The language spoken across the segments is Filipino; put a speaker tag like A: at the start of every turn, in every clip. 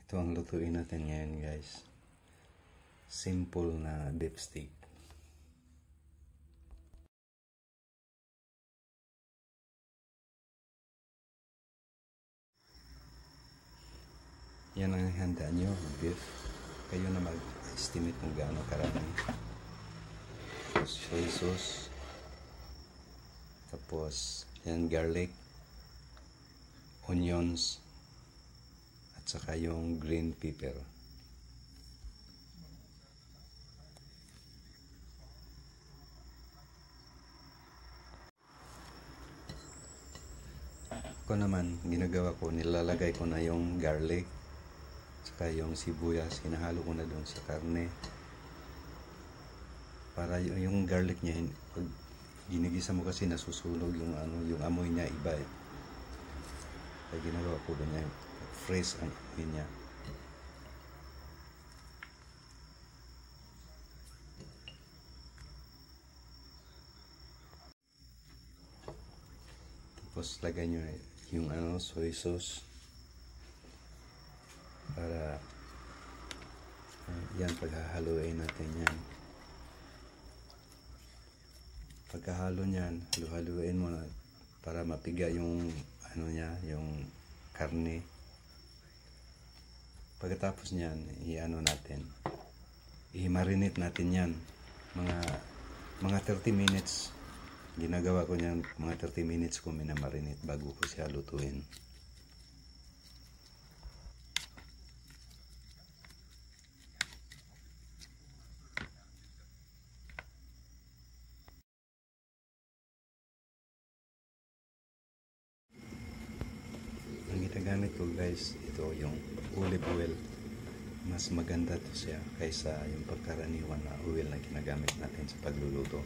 A: Ito ang lutuin natin ngayon, guys. Simple na beef steak. Yan ang handa nyo, beef. Kayo na mag-estimate kung gaano karami. Soy sauce. Tapos, yan garlic, onions, at saka yung green pepper. Ako naman, ginagawa ko, nilalagay ko na yung garlic, saka yung sibuyas, hinahalo ko na doon sa karne. Para yung garlic niya, pag ginigisa mo kasi nasusunog yung yung amoy niya iba eh. Kaya ginagawa ko ganyan, fresh ang amoy niya. Tapos lagay nyo yung soy sauce para yan, paghahaluin natin yan. Pagkahalo niyan, halu-haluin mo na para mapiga yung niya, yung karne. Pagkatapos niyan, i-marinate natin yan mga 30 minutes. Ginagawa ko niyan, mga 30 minutes ko minamarinate bago ko siya lutuin. Ang ginagamit ko, guys, ito yung olive oil. Mas maganda to siya kaysa yung pagkaraniwan na oil na ginagamit natin sa pagluluto.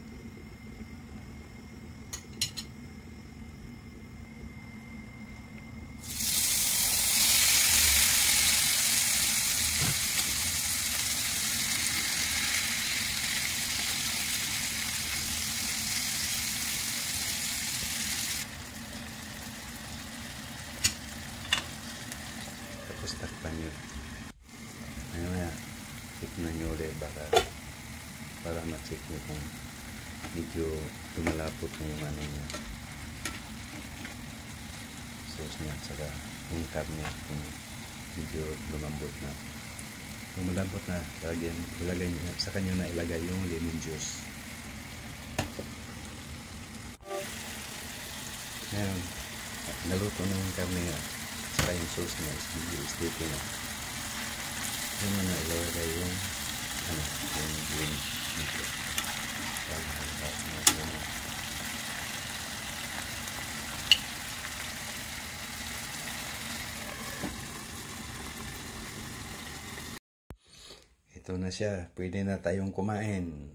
A: Tapos takpan nyo. Tignan nyo ulit para ma-check nyo kung medyo tumalapot yung niya. Sauce niya, saka yung karne kung medyo lumambot na. Kung malambot na, ilagay nyo, saka nyo na ilagay yung lemon juice. Ngayon, naluto na yung karne nga, saka yung sauce niya is medyo sticky na. Yan mo na ilagay yung green pepper. Ito na siya. Pwede na tayong kumain.